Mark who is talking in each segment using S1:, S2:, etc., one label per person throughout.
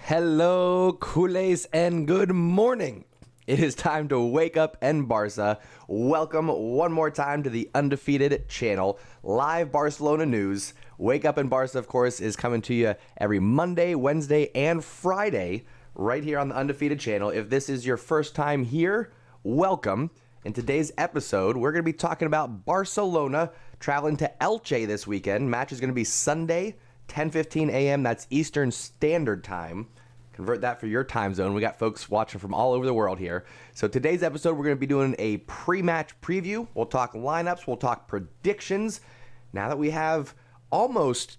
S1: Hello, Culers, and good morning. It is time to wake up and Barca. Welcome one more time to the Undefeated channel. Live Barcelona news. Wake Up and Barca, of course, is coming to you every Monday, Wednesday, and Friday right here on the Undefeated channel. If this is your first time here, welcome. In today's episode, we're going to be talking about Barcelona traveling to Elche this weekend. Match is going to be Sunday, 10:15 a.m. That's Eastern Standard Time. Convert that for your time zone. We got folks watching from all over the world here. So today's episode, we're going to be doing a pre-match preview. We'll talk lineups. We'll talk predictions. Now that we have almost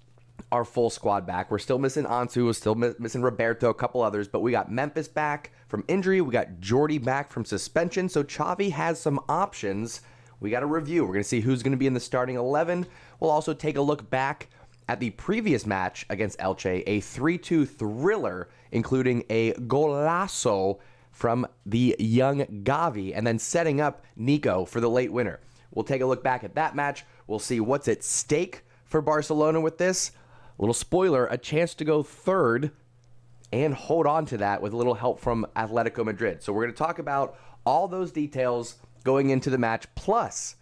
S1: our full squad back, we're still missing Ansu. We're still missing Roberto, a couple others. But we got Memphis back from injury. We got Jordi back from suspension. So Xavi has some options. We got a review. We're going to see who's going to be in the starting 11. We'll also take a look back at the previous match against Elche, a 3-2 thriller, including a golazo from the young Gavi, and then setting up Nico for the late winner. We'll take a look back at that match. We'll see what's at stake for Barcelona with this. A little spoiler, a chance to go third and hold on to that with a little help from Atletico Madrid. So we're going to talk about all those details going into the match. Plus,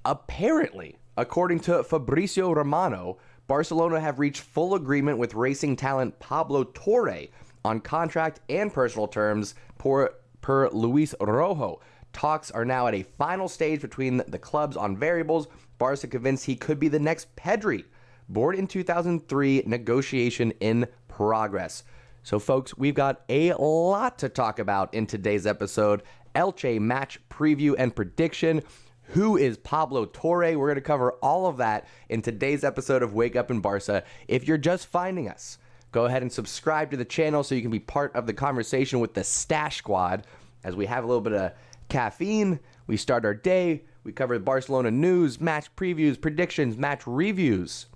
S1: apparently, according to Fabrizio Romano, Barcelona have reached full agreement with racing talent Pablo Torre on contract and personal terms per Luis Rojo. Talks are now at a final stage between the clubs on variables. Barca convinced he could be the next Pedri. Born in 2003, negotiation in progress. So folks, we've got a lot to talk about in today's episode. Elche match preview and prediction. Who is Pablo Torre? We're going to cover all of that in today's episode of Wake Up and Barca. If you're just finding us, go ahead and subscribe to the channel so you can be part of the conversation with the Stash Squad. As we have a little bit of caffeine, we start our day, we cover Barcelona news, match previews, predictions, match reviews.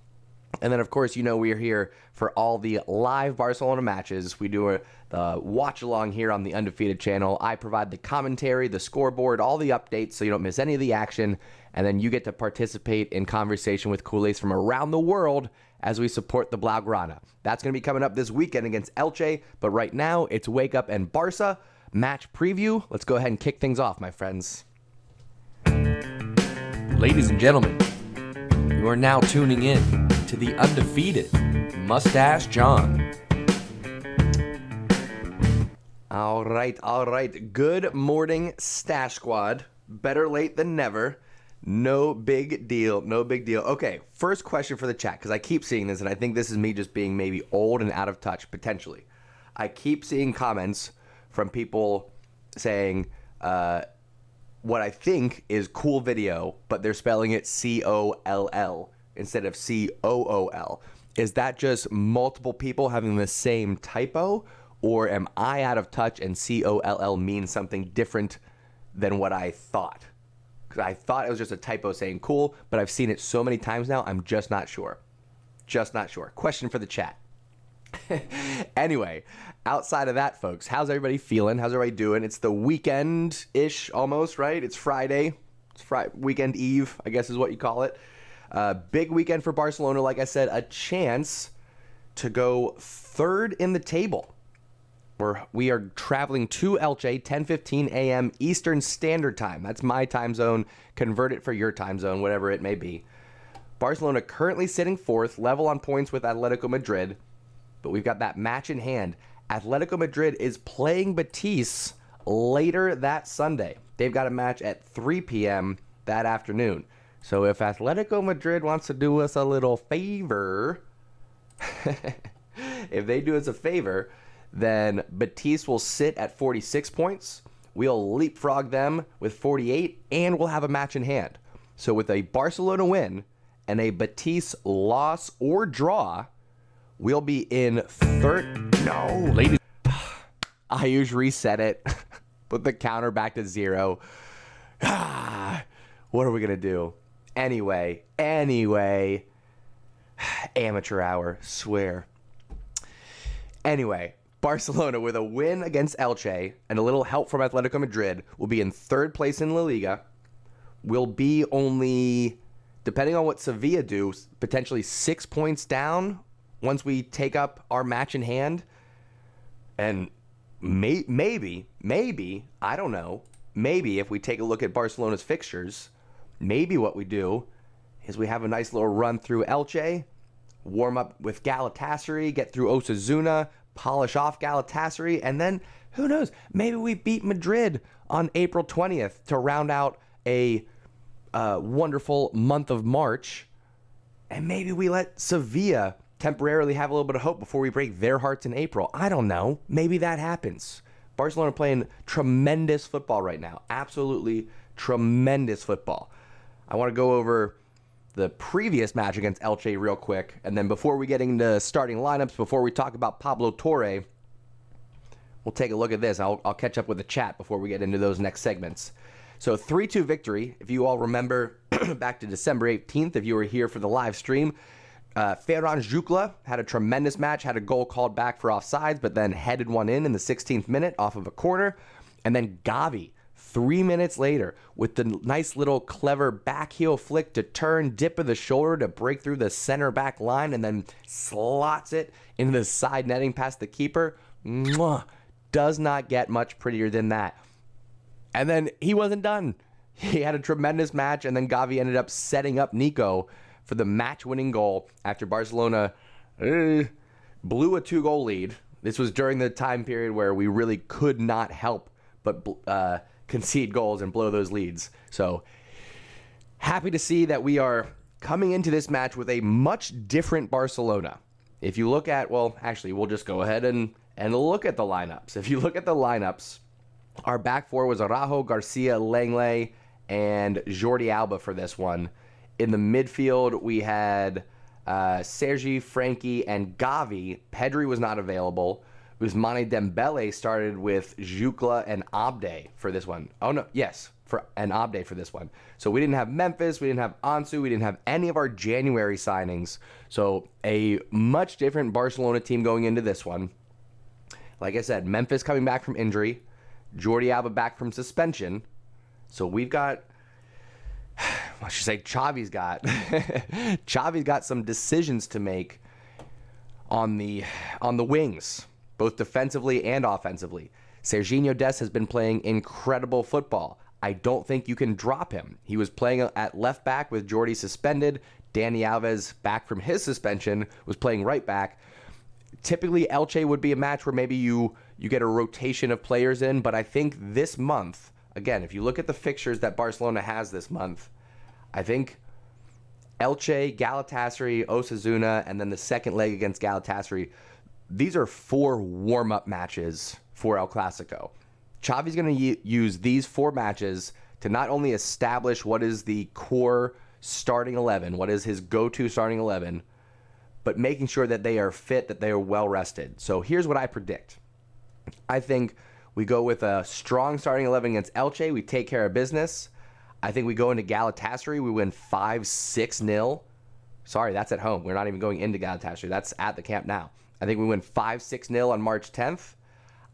S1: And then, of course, you know we're here for all the live Barcelona matches. We do the watch-along here on the Undefeated channel. I provide the commentary, the scoreboard, all the updates so you don't miss any of the action. And then you get to participate in conversation with Culers from around the world as we support the Blaugrana. That's going to be coming up this weekend against Elche. But right now, it's Wake Up and Barca match preview. Let's go ahead and kick things off, my friends. Ladies and gentlemen, you are now tuning in to the Undefeated Mustache John. All right. Good morning, Stash Squad. Better late than never. No big deal. Okay, first question for the chat, because I keep seeing this, and I think this is me just being maybe old and out of touch, potentially. I keep seeing comments from people saying what I think is cool video, but they're spelling it C-O-L-L instead of C-O-O-L. Is that just multiple people having the same typo, or am I out of touch and C-O-L-L means something different than what I thought? Because I thought it was just a typo saying cool, but I've seen it so many times now, I'm just not sure. Question for the chat. Anyway, outside of that, folks, how's everybody feeling? How's everybody doing? It's the weekend-ish almost, right? It's Friday. Weekend Eve, I guess is what you call it. Big weekend for Barcelona. Like I said, a chance to go third in the table. We are traveling to Elche, 10:15 a.m. Eastern Standard Time. That's my time zone. Convert it for your time zone, whatever it may be. Barcelona currently sitting fourth, level on points with Atletico Madrid. But we've got that match in hand. Atletico Madrid is playing Betis later that Sunday. They've got a match at 3 p.m. that afternoon. So if Atletico Madrid wants to do us a little favor, if they do us a favor, then Betis will sit at 46 points. We'll leapfrog them with 48, and we'll have a match in hand. So with a Barcelona win and a Betis loss or draw, we'll be in third. No, ladies. I usually reset it. Put the counter back to 0. What are we going to do? Anyway. Amateur hour, swear. Anyway, Barcelona with a win against Elche and a little help from Atletico Madrid will be in third place in La Liga. Will be only, depending on what Sevilla do, potentially 6 points down once we take up our match in hand. And maybe, I don't know, maybe if we take a look at Barcelona's fixtures, maybe what we do is we have a nice little run through Elche, warm up with Galatasaray, get through Osasuna, polish off Galatasaray, and then, who knows, maybe we beat Madrid on April 20th to round out a wonderful month of March, and maybe we let Sevilla temporarily have a little bit of hope before we break their hearts in April. I don't know. Maybe that happens. Barcelona playing tremendous football right now. Absolutely tremendous football. I want to go over the previous match against Elche real quick, and then before we get into starting lineups, before we talk about Pablo Torre, we'll take a look at this. I'll catch up with the chat before we get into those next segments. So 3-2 victory. If you all remember back to December 18th, if you were here for the live stream, Ferran Jucla had a tremendous match, had a goal called back for offsides, but then headed one in the 16th minute off of a corner. And then Gavi, 3 minutes later, with the nice little clever back heel flick to turn, dip of the shoulder to break through the center back line, and then slots it into the side netting past the keeper. Mwah. Does not get much prettier than that. And then he wasn't done. He had a tremendous match, and then Gavi ended up setting up Nico for the match-winning goal after Barcelona blew a 2-goal lead. This was during the time period where we really could not help but concede goals and blow those leads. So happy to see that we are coming into this match with a much different Barcelona. If you look at, well, actually, we'll just go ahead and look at the lineups. If you look at the lineups, our back four was Araujo, Garcia, Langley, and Jordi Alba for this one. In the midfield, we had Sergi, Frankie, and Gavi. Pedri was not available. Ousmane Dembele started with Jucla and Abde for this one. Oh, no, yes, and Abde for this one. So we didn't have Memphis, we didn't have Ansu, we didn't have any of our January signings. So a much different Barcelona team going into this one. Like I said, Memphis coming back from injury, Jordi Alba back from suspension. So we've got, I should say Xavi's got some decisions to make on the wings, both defensively and offensively. Serginho Dest has been playing incredible football. I don't think you can drop him. He was playing at left back with Jordi suspended. Dani Alves, back from his suspension, was playing right back. Typically, Elche would be a match where maybe you get a rotation of players in, but I think this month, again, if you look at the fixtures that Barcelona has this month, I think Elche, Galatasaray, Osasuna, and then the second leg against Galatasaray, these are 4 warm-up matches for El Clasico. Xavi's going to use these 4 matches to not only establish what is the core starting 11, what is his go-to starting 11, but making sure that they are fit, that they are well-rested. So here's what I predict. I think we go with a strong starting 11 against Elche. We take care of business. I think we go into Galatasaray. We win 5-6-0. Sorry, that's at home. We're not even going into Galatasaray. That's at the Camp Nou. I think we win 5-6-0 on March 10th.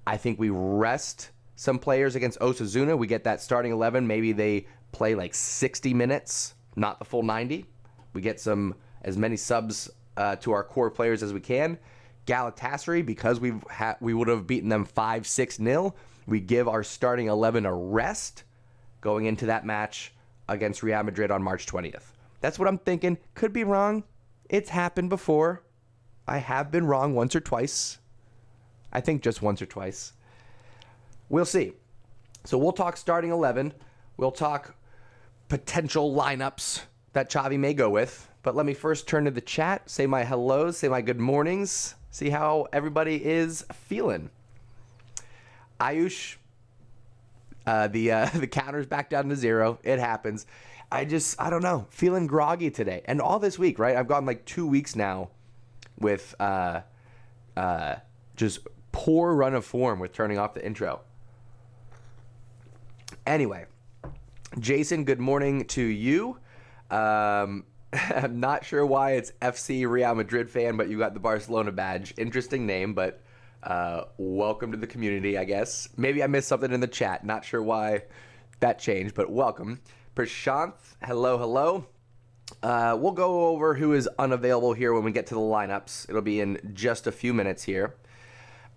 S1: I think we rest some players against Osasuna. We get that starting 11. Maybe they play like 60 minutes, not the full 90. We get as many subs to our core players as we can. Galatasaray, because we would have beaten them 5-6-0, we give our starting 11 a rest going into that match against Real Madrid on March 20th. That's what I'm thinking. Could be wrong. It's happened before. I have been wrong once or twice. I think just once or twice. We'll see. So we'll talk starting 11. We'll talk potential lineups that Xavi may go with. But let me first turn to the chat, say my hellos, say my good mornings, see how everybody is feeling. Ayush, the counter's back down to 0. It happens. I don't know, feeling groggy today. And all this week, right? I've gone like 2 weeks now with just poor run of form with turning off the intro. Anyway, Jason, good morning to you. I'm not sure why it's FC Real Madrid fan, but you got the Barcelona badge. Interesting name, but welcome to the community, I guess. Maybe I missed something in the chat. Not sure why that changed, but welcome. Prashanth, hello. We'll go over who is unavailable here when we get to the lineups. It'll be in just a few minutes here.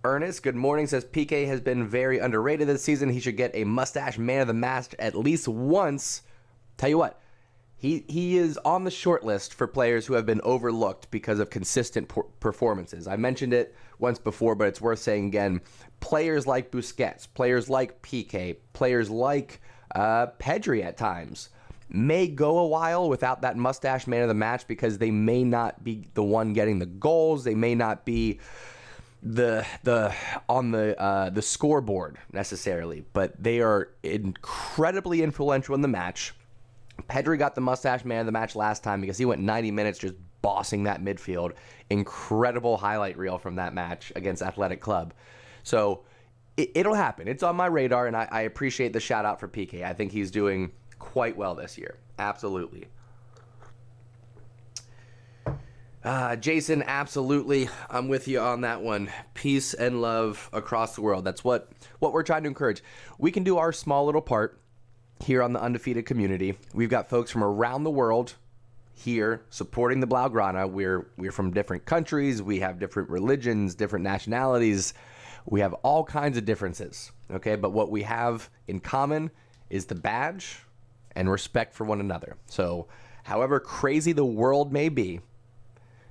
S1: Ernest, good morning, says PK has been very underrated this season. He should get a mustache man of the match at least once. Tell you what, he is on the short list for players who have been overlooked because of consistent performances. I mentioned it once before, but it's worth saying again. Players like Busquets, players like PK, players like Pedri at times may go a while without that mustache man of the match because they may not be the one getting the goals. They may not be on the scoreboard necessarily, but they are incredibly influential in the match. Pedri got the mustache man of the match last time because he went 90 minutes just bossing that midfield. Incredible highlight reel from that match against Athletic Club. So it'll happen. It's on my radar, and I appreciate the shout out for PK. I think he's doing quite well this year. Absolutely. Jason, absolutely. I'm with you on that one. Peace and love across the world. That's what we're trying to encourage. We can do our small little part here on the Undefeated community. We've got folks from around the world here supporting the Blaugrana. We're from different countries. We have different religions, different nationalities. We have all kinds of differences, okay? But what we have in common is the badge and respect for one another. So however crazy the world may be,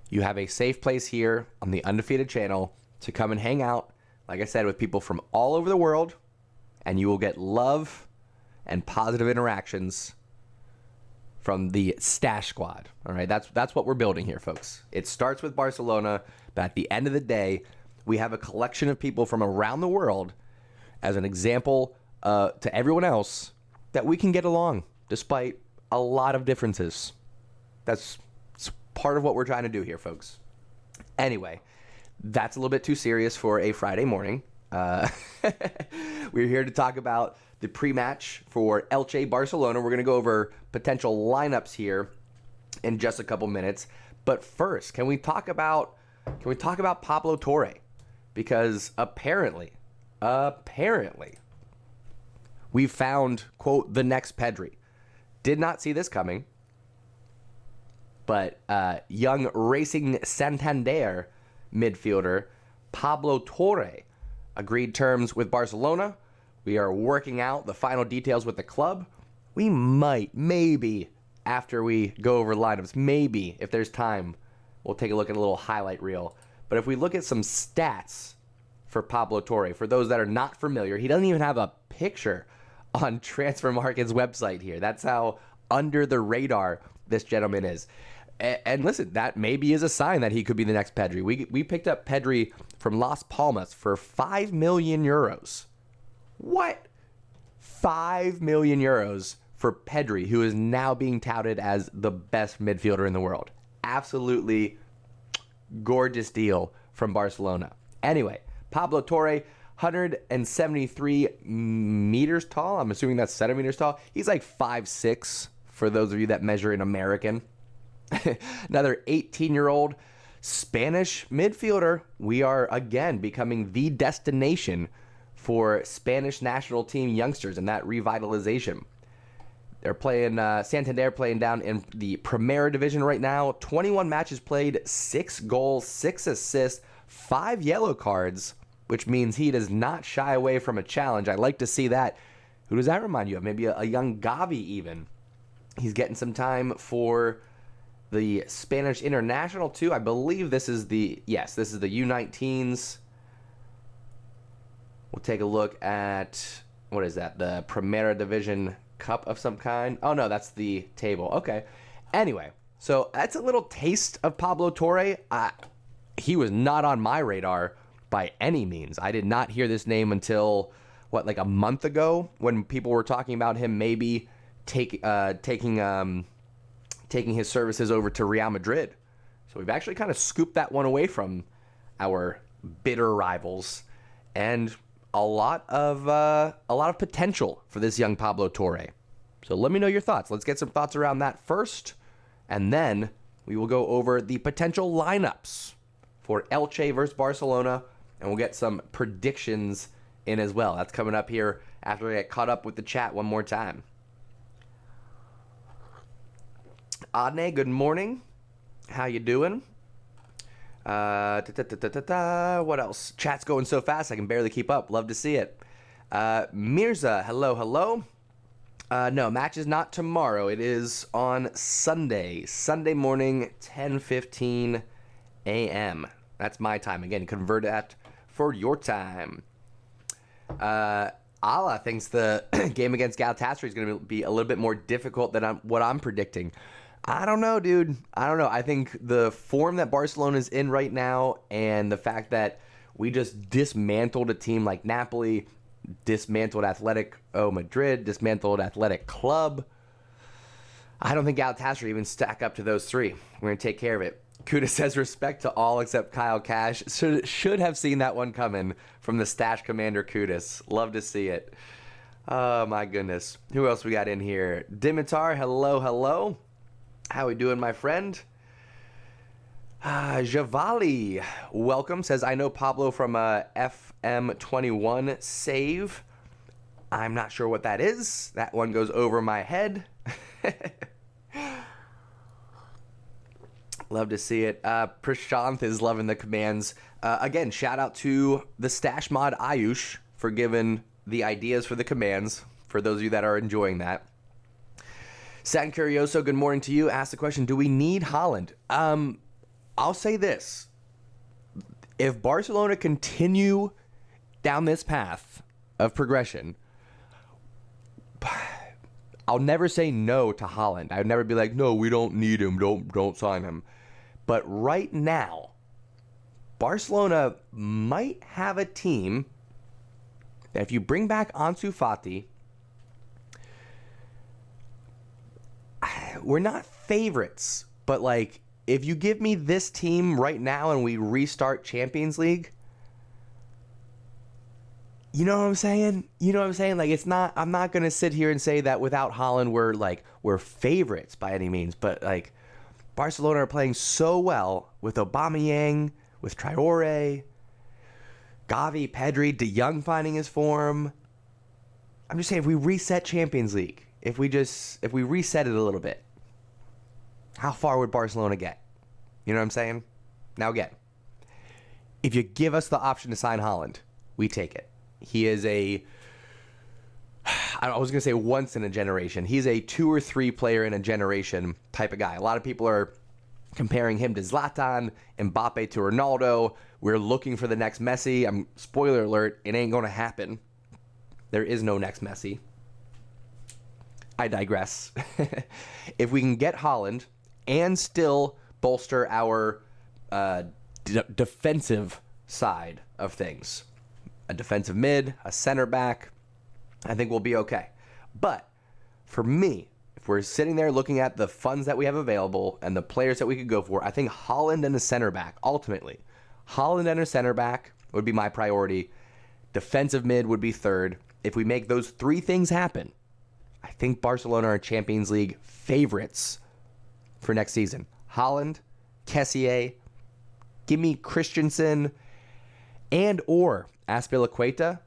S1: you have a safe place here on the Undefeated channel to come and hang out, like I said, with people from all over the world, and you will get love and positive interactions from the Stash Squad. All right, that's what we're building here, folks. It starts with Barcelona, but at the end of the day, we have a collection of people from around the world as an example to everyone else that we can get along despite a lot of differences. That's part of what we're trying to do here, folks. Anyway, that's a little bit too serious for a Friday morning. We're here to talk about the pre-match for Elche Barcelona. We're going to go over potential lineups here in just a couple minutes. But first, can we talk about Pablo Torre? Because apparently, we found, quote, the next Pedri. Did not see this coming. But young Racing Santander midfielder Pablo Torre agreed terms with Barcelona. We are working out the final details with the club. We maybe, after we go over lineups, maybe, if there's time, we'll take a look at a little highlight reel. But if we look at some stats for Pablo Torre, for those that are not familiar, he doesn't even have a picture on Transfer Market's website here. That's how under the radar this gentleman is. And listen, that maybe is a sign that he could be the next Pedri. We picked up Pedri from Las Palmas for 5 million euros. What? 5 million euros for Pedri, who is now being touted as the best midfielder in the world. Absolutely gorgeous deal from Barcelona. Anyway, Pablo Torre, 173 meters tall. I'm assuming that's centimeters tall. He's like 5'6", for those of you that measure in American. Another 18-year-old Spanish midfielder. We are, again, becoming the destination for Spanish national team youngsters and that revitalization. They're playing, Santander playing down in the Primera Division right now. 21 matches played, 6 goals, 6 assists, 5 yellow cards, which means he does not shy away from a challenge. I like to see that. Who does that remind you of? Maybe a young Gavi even. He's getting some time for the Spanish International too. I believe this is the U19s. We'll take a look at, what is that? The Primera Division Cup of some kind. Oh no, that's the table. Okay. Anyway, so that's a little taste of Pablo Torre. He was not on my radar by any means. I did not hear this name until, like a month ago, when people were talking about him maybe taking his services over to Real Madrid. So we've actually kind of scooped that one away from our bitter rivals, and a lot of potential for this young Pablo Torre. So let me know your thoughts. Let's get some thoughts around that first, and then we will go over the potential lineups for Elche versus Barcelona, and we'll get some predictions in as well. That's coming up here after I get caught up with the chat one more time. Adne, good morning. How you doing? What else? Chat's going so fast I can barely keep up. Love to see it. Mirza, hello. No, match is not tomorrow. It is on Sunday morning, 10:15 a.m. That's my time. Again, convert that for your time. Allah thinks the game against Galatasaray is going to be a little bit more difficult than what I'm predicting. I don't know, dude. I don't know. I think the form that Barcelona is in right now and the fact that we just dismantled a team like Napoli, dismantled Atletico Madrid, dismantled Athletic Club. I don't think Galatasaray even stack up to those three. We're going to take care of it. Kuda says respect to all except Kyle Cash. Should have seen that one coming from the Stash Commander Kudus. Love to see it. Oh, my goodness. Who else we got in here? Dimitar, hello. How we doing, my friend? Javali, welcome. Says, I know Pablo from FM21 save. I'm not sure what that is. That one goes over my head. Love to see it. Prashanth is loving the commands. Again, shout out to the Stash mod Ayush for giving the ideas for the commands, for those of you that are enjoying that. San Curioso, good morning to you. Ask the question, do we need Haaland? I'll say this. If Barcelona continue down this path of progression, I'll never say no to Haaland. I would never be like, no, we don't need him. Don't sign him. But right now, Barcelona might have a team that if you bring back Ansu Fati, we're not favorites, but like if you give me this team right now and we restart Champions League, you know what I'm saying? Like I'm not going to sit here and say that without Haaland we're favorites by any means, but like Barcelona are playing so well with Aubameyang, with Traore, Gavi, Pedri, De Jong finding his form. I'm just saying if we reset Champions League, if we reset it a little bit, how far would Barcelona get? You know what I'm saying? Now again, if you give us the option to sign Haaland, we take it. He is I was going to say once in a generation. He's a 2 or 3 player in a generation type of guy. A lot of people are comparing him to Zlatan, Mbappe to Ronaldo. We're looking for the next Messi. Spoiler alert, it ain't going to happen. There is no next Messi. I digress. If we can get Haaland and still bolster our defensive side of things, a defensive mid, a center back, I think we'll be okay. But for me, if we're sitting there looking at the funds that we have available and the players that we could go for, I think Haaland and a center back, ultimately. Haaland and a center back would be my priority. Defensive mid would be third. If we make those 3 things happen, I think Barcelona are Champions League favorites for next season. Haaland, Kessié, give me Christensen and or Azpilicueta.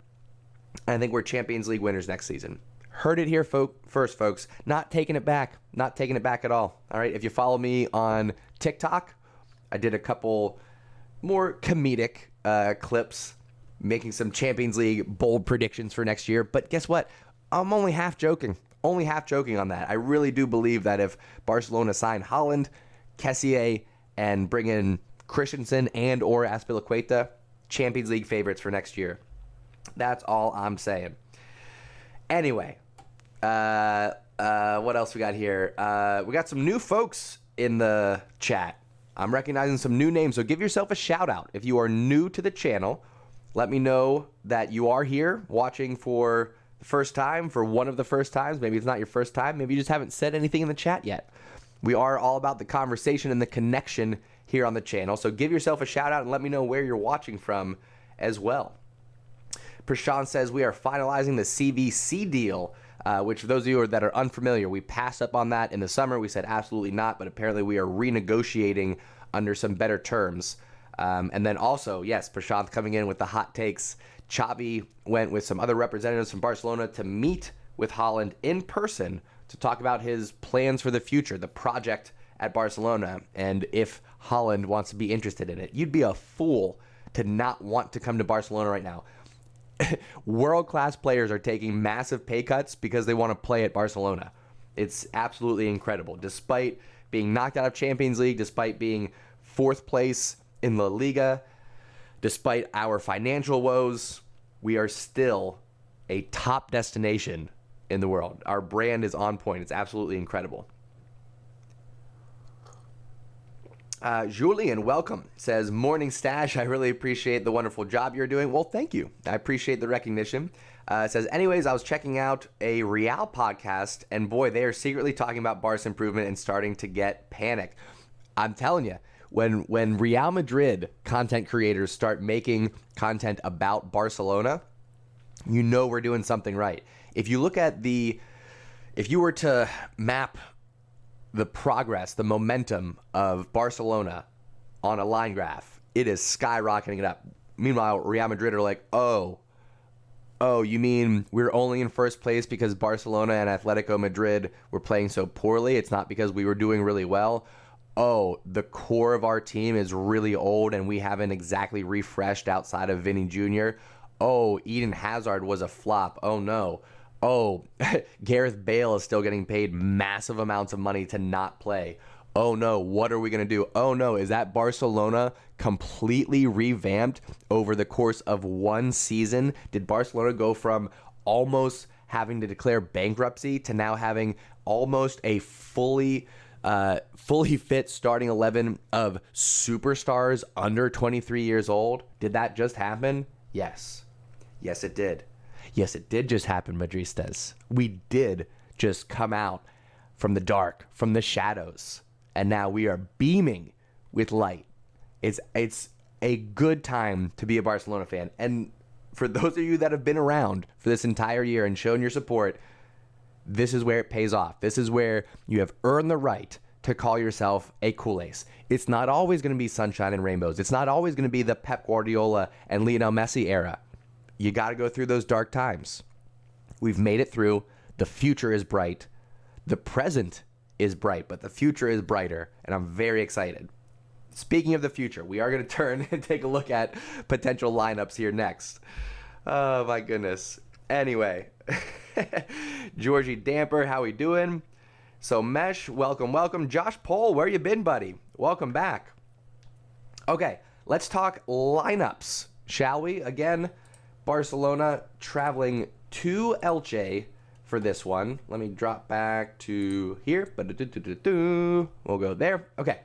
S1: I think we're Champions League winners next season. Heard it here first, folks. Not taking it back. Not taking it back at all. All right. If you follow me on TikTok, I did a couple more comedic clips making some Champions League bold predictions for next year. But guess what? I'm only half joking. Only half joking on that. I really do believe that if Barcelona sign Haaland, Kessié, and bring in Christensen and or Azpilicueta, Champions League favorites for next year. That's all I'm saying. Anyway, what else we got here? We got some new folks in the chat. I'm recognizing some new names, so give yourself a shout out. If you are new to the channel, let me know that you are here watching for the first time, for one of the first times. Maybe it's not your first time. Maybe you just haven't said anything in the chat yet. We are all about the conversation and the connection here on the channel, so give yourself a shout out and let me know where you're watching from as well. Prashant says we are finalizing the CVC deal, which for those of you that are unfamiliar, we passed up on that in the summer. We said absolutely not, but apparently we are renegotiating under some better terms. And then also, yes, Prashant coming in with the hot takes. Xavi went with some other representatives from Barcelona to meet with Haaland in person to talk about his plans for the future, the project at Barcelona, and if Holland wants to be interested in it. You'd be a fool to not want to come to Barcelona right now. World-class players are taking massive pay cuts because they want to play at Barcelona. It's absolutely incredible. Despite being knocked out of Champions League, despite being fourth place in La Liga, despite our financial woes, we are still a top destination in the world. Our brand is on point. It's absolutely incredible. Julian, welcome. Says, morning stash. I really appreciate the wonderful job you're doing. Well, thank you. I appreciate the recognition. Says, anyways, I was checking out a Real podcast, and boy, they are secretly talking about Barca improvement and starting to get panic. I'm telling you, when Real Madrid content creators start making content about Barcelona, you know we're doing something right. If you look at if you were to map the progress, the momentum of Barcelona on a line graph, it is skyrocketing it up. Meanwhile, Real Madrid are like, oh, you mean we're only in first place because Barcelona and Atletico Madrid were playing so poorly? It's not because we were doing really well. Oh, the core of our team is really old and we haven't exactly refreshed outside of Vinny Jr. Oh, Eden Hazard was a flop. Oh, no. Oh, Gareth Bale is still getting paid massive amounts of money to not play. Oh, no, what are we going to do? Oh, no, is that Barcelona completely revamped over the course of one season? Did Barcelona go from almost having to declare bankruptcy to now having almost a fully fit starting 11 of superstars under 23 years old? Did that just happen? Yes. Yes, it did. Yes, it did just happen, Madristas. We did just come out from the dark, from the shadows, and now we are beaming with light. It's a good time to be a Barcelona fan. And for those of you that have been around for this entire year and shown your support, this is where it pays off. This is where you have earned the right to call yourself a Culers. It's not always going to be sunshine and rainbows. It's not always going to be the Pep Guardiola and Lionel Messi era. You got to go through those dark times. We've made it through. The future is bright. The present is bright, but the future is brighter, and I'm very excited. Speaking of the future, we are going to turn and take a look at potential lineups here next. Oh, my goodness. Anyway, Georgie Damper, how we doing? So, Mesh, welcome. Josh Pohl, where you been, buddy? Welcome back. Okay, let's talk lineups, shall we? Again, Barcelona traveling to Elche for this one. Let me drop back to here. We'll go there. Okay.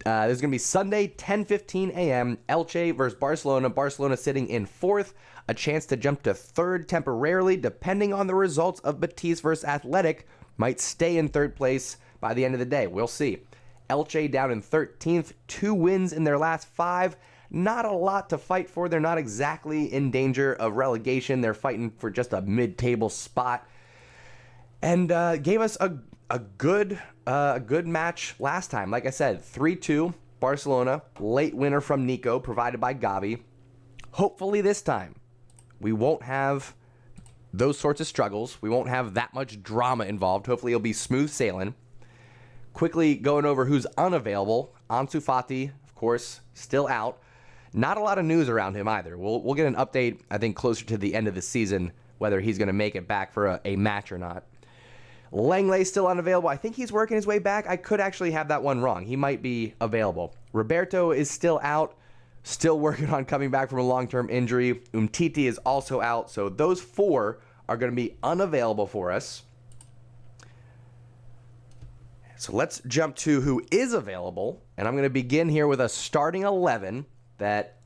S1: This is going to be Sunday, 10:15 a.m. Elche versus Barcelona. Barcelona sitting in fourth. A chance to jump to third temporarily, depending on the results of Betis versus Athletic. Might stay in third place by the end of the day. We'll see. Elche down in 13th. 2 wins in their last 5. Not a lot to fight for. They're not exactly in danger of relegation. They're fighting for just a mid-table spot. And gave us a good match last time. Like I said, 3-2 Barcelona. Late winner from Nico, provided by Gavi. Hopefully this time we won't have those sorts of struggles. We won't have that much drama involved. Hopefully it'll be smooth sailing. Quickly going over who's unavailable. Ansu Fati, of course, still out. Not a lot of news around him either. We'll get an update, I think, closer to the end of the season, whether he's going to make it back for a match or not. Langley still unavailable. I think he's working his way back. I could actually have that one wrong. He might be available. Roberto is still out, still working on coming back from a long-term injury. Umtiti is also out. So those 4 are going to be unavailable for us. So let's jump to who is available. And I'm going to begin here with a starting 11 that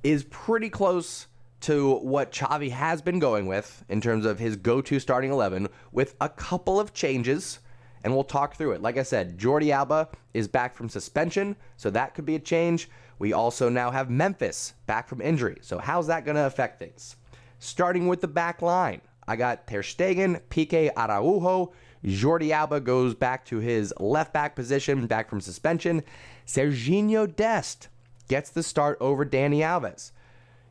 S1: is pretty close to what Xavi has been going with in terms of his go-to starting 11, with a couple of changes, and we'll talk through it. Like I said, Jordi Alba is back from suspension, so that could be a change. We also now have Memphis back from injury, so how's that going to affect things? Starting with the back line, I got Ter Stegen, Piqué, Araujo. Jordi Alba goes back to his left back position, back from suspension. Serginho Dest gets the start over Dani Alves.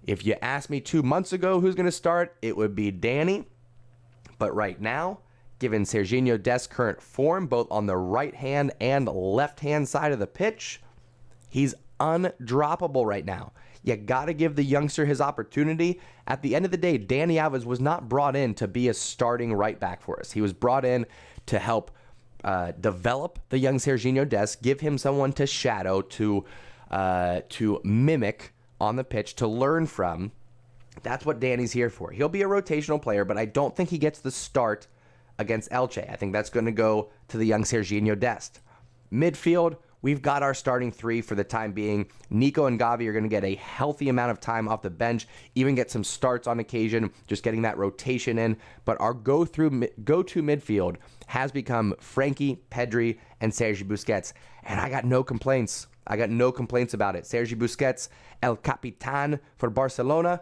S1: If you asked me 2 months ago who's going to start, it would be Danny. But right now, given Serginho Dest's current form, both on the right-hand and left-hand side of the pitch. He's undroppable right now. You got to give the youngster his opportunity. At the end of the day, Dani Alves was not brought in to be a starting right back for us. He was brought in to help develop the young Serginho Dest, give him someone to shadow, to mimic on the pitch, to learn from. That's what Danny's here for. He'll be a rotational player, but I don't think he gets the start against Elche. I think that's going to go to the young Serginho Dest. Midfield, we've got our starting three for the time being. Nico and Gavi are going to get a healthy amount of time off the bench, even get some starts on occasion, just getting that rotation in. But our go-to midfield has become Frankie, Pedri, and Sergi Busquets. And I got no complaints. I got no complaints about it. Sergi Busquets, El Capitan for Barcelona,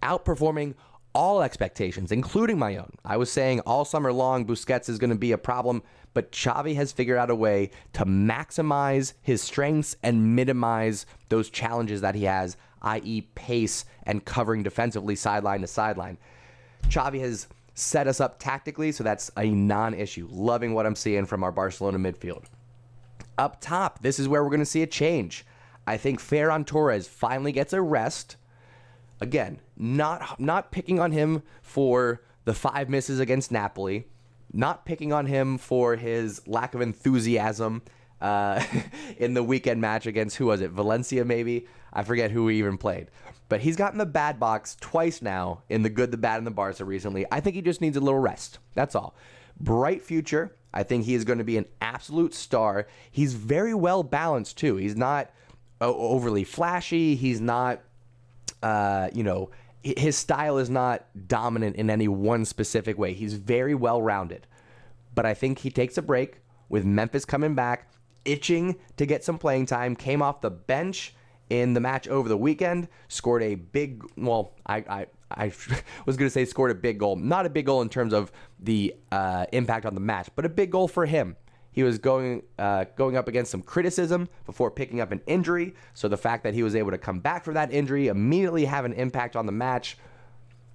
S1: outperforming all expectations, including my own. I was saying all summer long Busquets is going to be a problem, but Xavi has figured out a way to maximize his strengths and minimize those challenges that he has, i.e. pace and covering defensively sideline to sideline. Xavi has set us up tactically, so that's a non-issue. Loving what I'm seeing from our Barcelona midfield. Up top, this is where we're going to see a change. I think Ferran Torres finally gets a rest. Again, not picking on him for the 5 misses against Napoli, not picking on him for his lack of enthusiasm in the weekend match against, who was it, Valencia maybe? I forget who he even played. But he's gotten the bad box twice now in the good, the bad, and the Barca recently. I think he just needs a little rest. That's all. Bright future. I think he is going to be an absolute star. He's very well balanced too. He's not overly flashy. He's not... his style is not dominant in any one specific way. He's very well-rounded. But I think he takes a break with Memphis coming back, itching to get some playing time, came off the bench in the match over the weekend, scored a big, I was going to say scored a big goal. Not a big goal in terms of the impact on the match, but a big goal for him. He was going up against some criticism before picking up an injury. So the fact that he was able to come back from that injury, immediately have an impact on the match.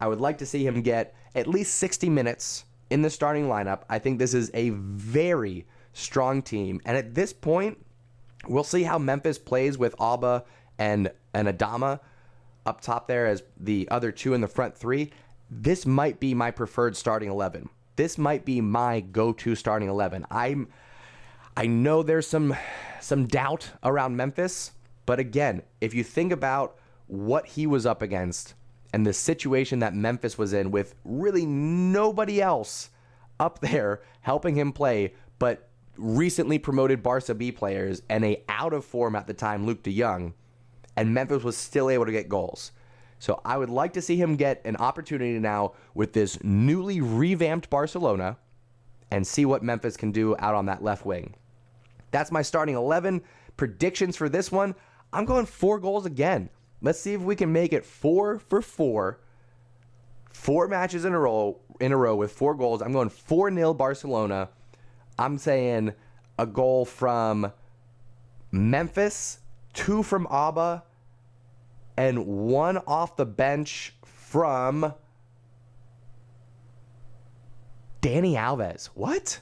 S1: I would like to see him get at least 60 minutes in the starting lineup. I think this is a very strong team. And at this point, we'll see how Memphis plays with Alba and Adama up top there as the other two in the front three. This might be my preferred starting 11. This might be my go-to starting 11. I know there's some doubt around Memphis, but again, if you think about what he was up against and the situation that Memphis was in with really nobody else up there helping him play, but recently promoted Barca B players and a out of form at the time Luke de Jong, and Memphis was still able to get goals. So I would like to see him get an opportunity now with this newly revamped Barcelona and see what Memphis can do out on that left wing. That's my starting 11. Predictions for this one, I'm going 4 goals again. Let's see if we can make it 4 for 4. 4 matches in a row with 4 goals. I'm going 4-0 Barcelona. I'm saying a goal from Memphis, 2 from Alba, and 1 off the bench from Dani Alves. What?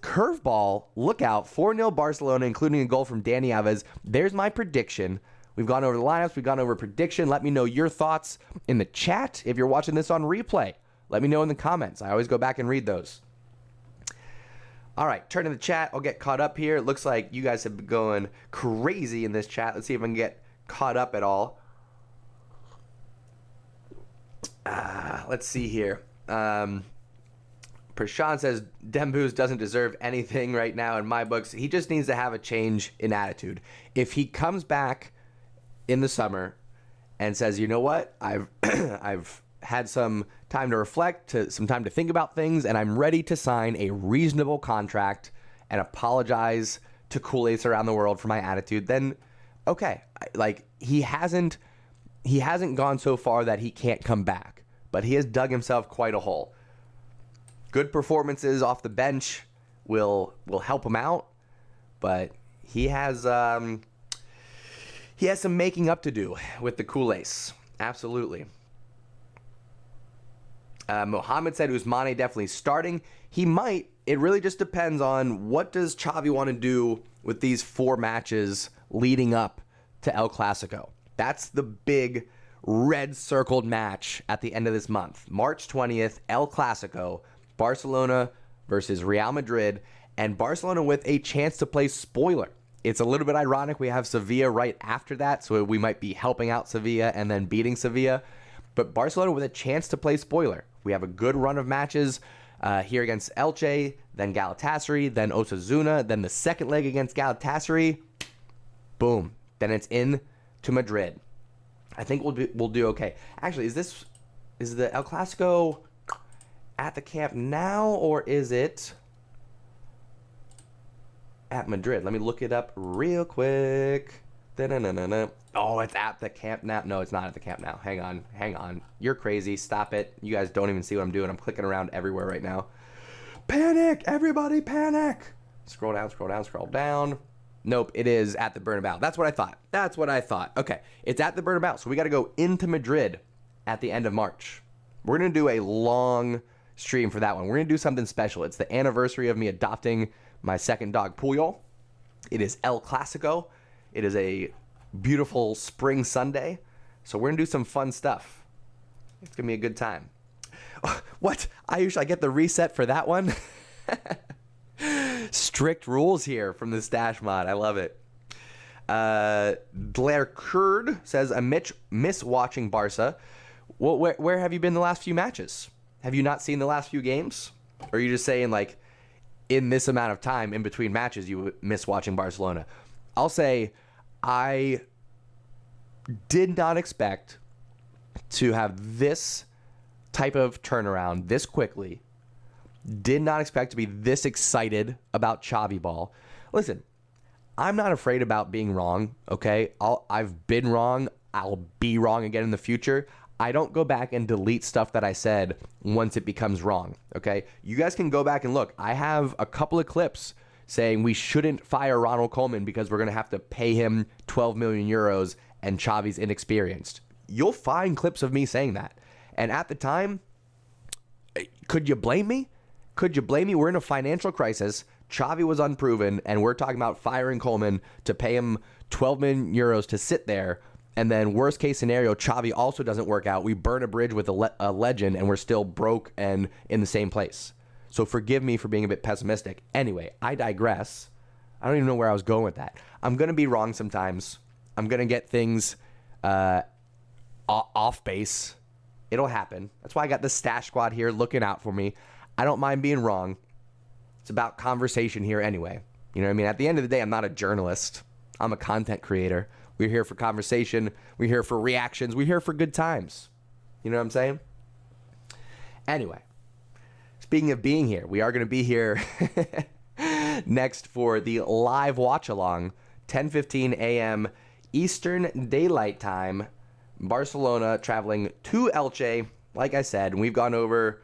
S1: Curveball. Look out. 4-0 Barcelona, including a goal from Dani Alves. There's my prediction. We've gone over the lineups. We've gone over prediction. Let me know your thoughts in the chat. If you're watching this on replay, let me know in the comments. I always go back and read those. All right, turn to the chat. I'll get caught up here. It looks like you guys have been going crazy in this chat. Let's see if I can get caught up at all. Let's see here. Prashant says Dembouz doesn't deserve anything right now in my books. He just needs to have a change in attitude. If he comes back in the summer and says, you know what, I've had some time to reflect, some time to think about things, and I'm ready to sign a reasonable contract and apologize to Culers around the world for my attitude, then okay. Like, he hasn't gone so far that he can't come back, but he has dug himself quite a hole. Good performances off the bench will help him out, but he has some making up to do with the Culers. Absolutely. Mohammed said Ousmane definitely starting. He might. It really just depends on what does Xavi want to do with these 4 matches leading up to El Clasico. That's the big red circled match at the end of this month. March 20th, El Clasico, Barcelona versus Real Madrid, and Barcelona with a chance to play spoiler. It's a little bit ironic we have Sevilla right after that, so we might be helping out Sevilla and then beating Sevilla. But Barcelona with a chance to play spoiler. We have a good run of matches here against Elche, then Galatasaray, then Osasuna, then the second leg against Galatasaray. Boom. Then it's in to Madrid. I think we'll do okay. Actually, is the El Clasico at the Camp Nou, or is it at Madrid? Let me look it up real quick. Oh, it's at the Camp Nou. No, it's not at the Camp Nou. Hang on. You're crazy. Stop it. You guys don't even see what I'm doing. I'm clicking around everywhere right now. Panic! Everybody panic! Scroll down. Nope, it is at the Bernabeu. That's what I thought. Okay, it's at the Bernabeu, so we got to go into Madrid at the end of March. We're going to do a long stream for that one. We're going to do something special. It's the anniversary of me adopting my second dog, Puyol. It is El Clasico. It is a beautiful spring Sunday, so we're going to do some fun stuff. It's going to be a good time. What? I get the reset for that one? Strict rules here from the stash mod. I love it. Blair Kurd says, I miss watching Barca. Well, where have you been the last few matches? Have you not seen the last few games? Or are you just saying, like, in this amount of time in between matches, you miss watching Barcelona? I'll say I did not expect to have this type of turnaround this quickly. Did not expect to be this excited about Xavi ball. Listen, I'm not afraid about being wrong, okay? I've been wrong. I'll be wrong again in the future. I don't go back and delete stuff that I said once it becomes wrong, okay? You guys can go back and look. I have a couple of clips saying we shouldn't fire Ronald Koeman because we're going to have to pay him 12 million euros and Xavi's inexperienced. You'll find clips of me saying that. And at the time, could you blame me? We're in a financial crisis. Xavi was unproven, and we're talking about firing Koeman to pay him 12 million euros to sit there. And then worst case scenario, Xavi also doesn't work out. We burn a bridge with a legend, and we're still broke and in the same place. So forgive me for being a bit pessimistic. Anyway, I digress. I don't even know where I was going with that. I'm going to be wrong sometimes. I'm going to get things off base. It'll happen. That's why I got the stash squad here looking out for me. I don't mind being wrong. It's about conversation here anyway. You know what I mean? At the end of the day, I'm not a journalist. I'm a content creator. We're here for conversation. We're here for reactions. We're here for good times. You know what I'm saying? Anyway, speaking of being here, we are going to be here next for the live watch-along, 10:15 a.m. Eastern Daylight Time. Barcelona traveling to Elche. Like I said, we've gone over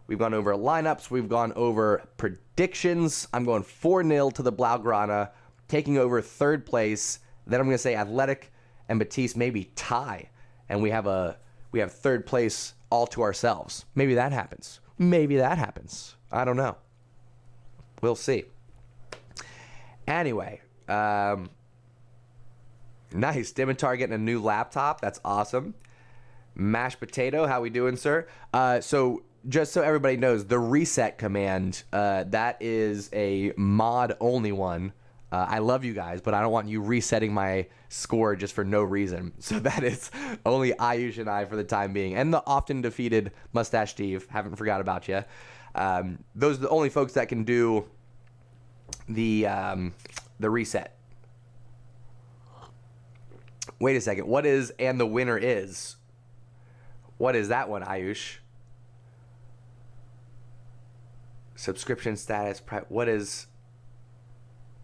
S1: lineups. We've gone over predictions. I'm going 4-0 to the Blaugrana, taking over third place. Then I'm going to say Athletic and Betis maybe tie, and we have third place all to ourselves. Maybe that happens. I don't know. We'll see. Anyway, nice. Dimitar getting a new laptop. That's awesome. Mashed potato. How we doing, sir? So just so everybody knows, the reset command, that is a mod-only one. I love you guys, but I don't want you resetting my score just for no reason. So that is only Ayush and I for the time being. And the often defeated Mustache Steve. Haven't forgot about you. Those are the only folks that can do the reset. Wait a second. What is and the winner is? What is that one, Ayush? Subscription status. What is...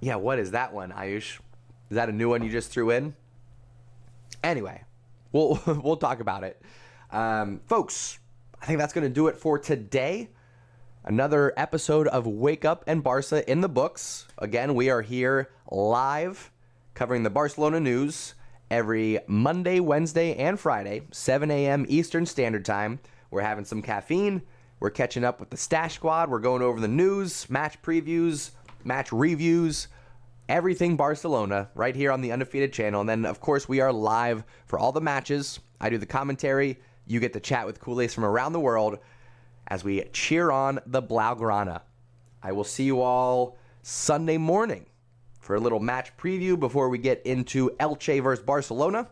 S1: Yeah, what is that one, Ayush? Is that a new one you just threw in? Anyway, we'll talk about it. Folks, I think that's going to do it for today. Another episode of Wake Up and Barca in the books. Again, we are here live covering the Barcelona news every Monday, Wednesday, and Friday, 7 a.m. Eastern Standard Time. We're having some caffeine, We're catching up with the Stash Squad. We're going over the news, match previews, match reviews, everything Barcelona right here on the Undefeated channel. And then, of course, we are live for all the matches. I do the commentary. You get to chat with Culers from around the world as we cheer on the Blaugrana. I will see you all Sunday morning for a little match preview before we get into Elche versus Barcelona.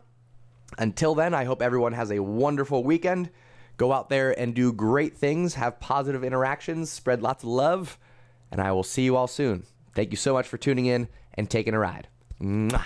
S1: Until then, I hope everyone has a wonderful weekend. Go out there and do great things, have positive interactions, spread lots of love, and I will see you all soon. Thank you so much for tuning in and taking a ride. Mwah.